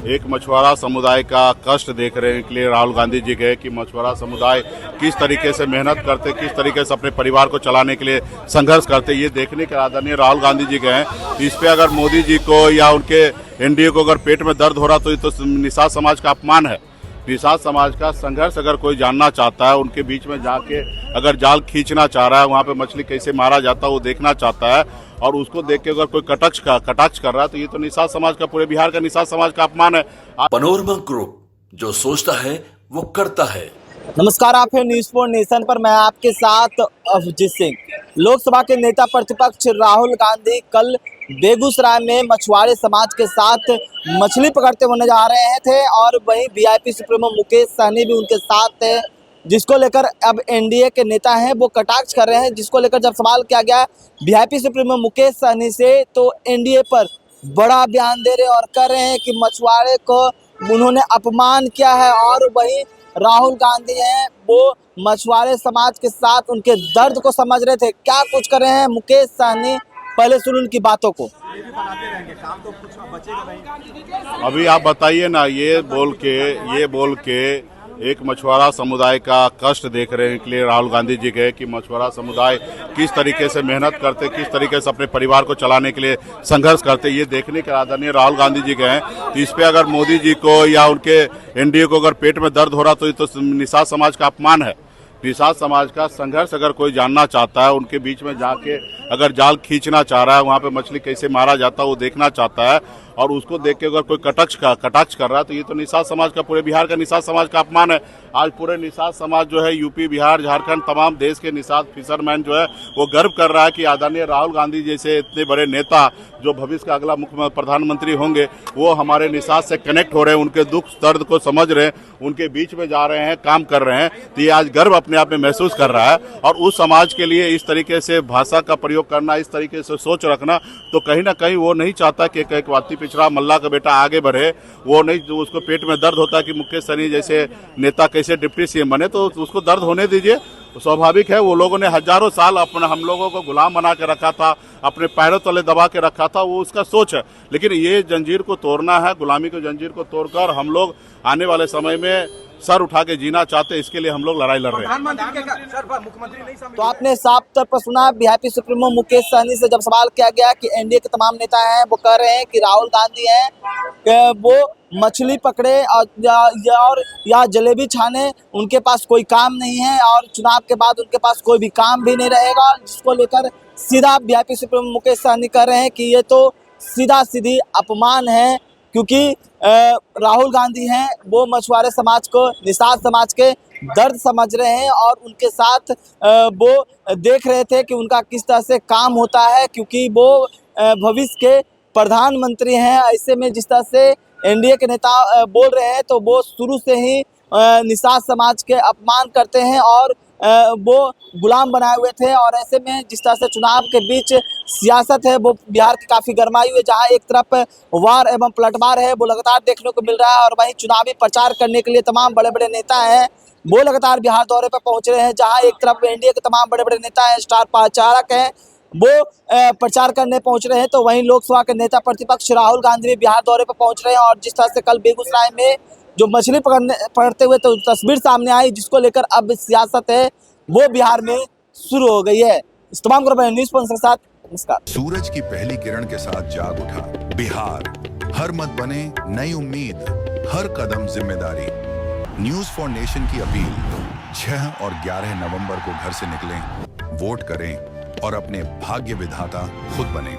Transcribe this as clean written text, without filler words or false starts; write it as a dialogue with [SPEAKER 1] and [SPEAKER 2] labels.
[SPEAKER 1] एक मछुआरा समुदाय का कष्ट देख रहे हैं के लिए राहुल गांधी जी गए कि मछुआरा समुदाय किस तरीके से मेहनत करते, किस तरीके से अपने परिवार को चलाने के लिए संघर्ष करते, ये देखने के आदरणीय राहुल गांधी जी गए हैं। इस पे अगर मोदी जी को या उनके एनडीए को अगर पेट में दर्द हो रहा तो ये तो निषाद समाज का अपमान है। निषाद समाज का संघर्ष अगर कोई जानना चाहता है, उनके बीच में जाके अगर जाल खींचना चाह रहा है, वहाँ पे मछली कैसे मारा जाता है वो देखना चाहता है, और उसको देख के अगर कोई कटाक्ष कर रहा है तो ये तो निषाद समाज का, पूरे बिहार का निषाद समाज का अपमान है।
[SPEAKER 2] पनोरमा ग्रुप, जो सोचता है वो करता है।
[SPEAKER 3] नमस्कार, आप हैं न्यूज़ फॉर नेशन पर। मैं आपके साथ अभिजीत सिंह। लोकसभा के नेता प्रतिपक्ष राहुल गांधी कल बेगूसराय में मछुआरे समाज के साथ मछली पकड़ते हुए नजर आ रहे थे, और वहीं वीआईपी सुप्रीमो मुकेश सहनी भी उनके साथ थे, जिसको लेकर अब एनडीए के नेता हैं वो कटाक्ष कर रहे हैं। जिसको लेकर जब सवाल किया गया वीआईपी सुप्रीमो मुकेश सहनी से, तो एनडीए पर बड़ा बयान दे रहे और कर रहे हैं कि मछुआरे को उन्होंने अपमान किया है, और वहीं राहुल गांधी हैं वो मछुआरे समाज के साथ उनके दर्द को समझ रहे थे। क्या कुछ कर रहे हैं मुकेश सहनी, पहले सुन उनकी बातों को।
[SPEAKER 1] अभी आप बताइए ना, ये बोल के एक मछुआरा समुदाय का कष्ट देख रहे हैं के लिए राहुल गांधी जी गए कि मछुआरा समुदाय किस तरीके से मेहनत करते, किस तरीके से अपने परिवार को चलाने के लिए संघर्ष करते, ये देखने के आदरणीय राहुल गांधी जी गए हैं। तो इस पे अगर मोदी जी को या उनके एनडीए को अगर पेट में दर्द हो रहा तो ये तो निषाद समाज का अपमान है। निषाद समाज का संघर्ष अगर कोई जानना चाहता है, उनके बीच में जाके अगर जाल खींचना चाह रहा है, वहाँ पे मछली कैसे मारा जाता है वो देखना चाहता है, और उसको देख के अगर कोई कटाक्ष कर रहा है तो ये तो निषाद समाज का, पूरे बिहार का निषाद समाज का अपमान है। आज पूरे निषाद समाज जो है यूपी, बिहार, झारखंड, तमाम देश के निषाद फिशरमैन जो है वो गर्व कर रहा है कि आदरणीय राहुल गांधी जैसे इतने बड़े नेता जो भविष्य का अगला मुख्य प्रधानमंत्री होंगे, वो हमारे निषाद से कनेक्ट हो रहे हैं, उनके दुख दर्द को समझ रहे हैं, उनके बीच में जा रहे हैं, काम कर रहे हैं। तो ये आज गर्व अपने आप में महसूस कर रहा है। और उस समाज के लिए इस तरीके से भाषा का प्रयोग करना, इस तरीके से सोच रखना, तो कहीं ना कहीं वो नहीं चाहता कि एक वाती पिछड़ा मल्ला का बेटा आगे बढ़े। वो नहीं, जो उसको पेट में दर्द होता है कि मुकेश सहनी जैसे नेता कैसे डिप्टी सीएम बने, तो उसको दर्द होने दीजिए, स्वाभाविक है। वो लोगों ने हजारों साल अपने हम लोगों को गुलाम बना के रखा था, अपने पैरों तले दबा के रखा था, वो उसका सोच है। लेकिन ये जंजीर को तोड़ना है, गुलामी की जंजीर को तोड़कर हम लोग आने वाले समय में सर उठा के जीना चाहते हैं। इसके लिए हम लोग लड़ाई लड़ रहे हैं।
[SPEAKER 3] तो आपने साफ तौर पर सुना, वीआईपी सुप्रीमो मुकेश सहनी से जब सवाल किया गया कि एनडीए के तमाम नेता हैं वो कह रहे हैं कि राहुल गांधी हैं वो मछली पकड़े और या जलेबी छाने, उनके पास कोई काम नहीं है, और चुनाव के बाद उनके पास कोई भी काम भी नहीं रहेगा, जिसको लेकर सीधा वीआईपी सुप्रीमो मुकेश सहनी कह रहे हैं कि ये तो सीधा सीधी अपमान है, क्योंकि राहुल गांधी हैं वो मछुआरे समाज को, निषाद समाज के दर्द समझ रहे हैं, और उनके साथ वो देख रहे थे कि उनका किस तरह से काम होता है, क्योंकि वो भविष्य के प्रधानमंत्री हैं। ऐसे में जिस तरह से एनडीए के नेता बोल रहे हैं, तो वो शुरू से ही निषाद समाज के अपमान करते हैं और वो गुलाम बनाए हुए थे। और ऐसे में जिस तरह से चुनाव के बीच सियासत है वो बिहार की काफ़ी गरमाई हुई है, जहां एक तरफ वार एवं पलटवार है वो लगातार देखने को मिल रहा है, और वहीं चुनावी प्रचार करने के लिए तमाम बड़े बड़े नेता हैं वो लगातार बिहार दौरे पर पहुंच रहे हैं। जहां एक तरफ एनडीए के तमाम बड़े बड़े नेता हैं, स्टार प्रचारक हैं, वो प्रचार करने पहुंच रहे हैं, तो वहीं लोकसभा के नेता प्रतिपक्ष राहुल गांधी भी बिहार दौरे पर पहुंच रहे हैं। और जिस तरह से कल बेगूसराय में जो मछली पकड़ते हुए तो तस्वीर सामने आई, जिसको लेकर अब सियासत है वो बिहार में शुरू हो गई है। इस तमाम को न्यूज़ के साथ नमस्कार।
[SPEAKER 4] सूरज की पहली किरण के साथ जाग उठा बिहार, हर मत बने नई उम्मीद, हर कदम जिम्मेदारी। न्यूज़ फॉर नेशन की अपील, 6 और 11 नवंबर को घर से निकलें, वोट करें और अपने भाग्य विधाता खुद बने।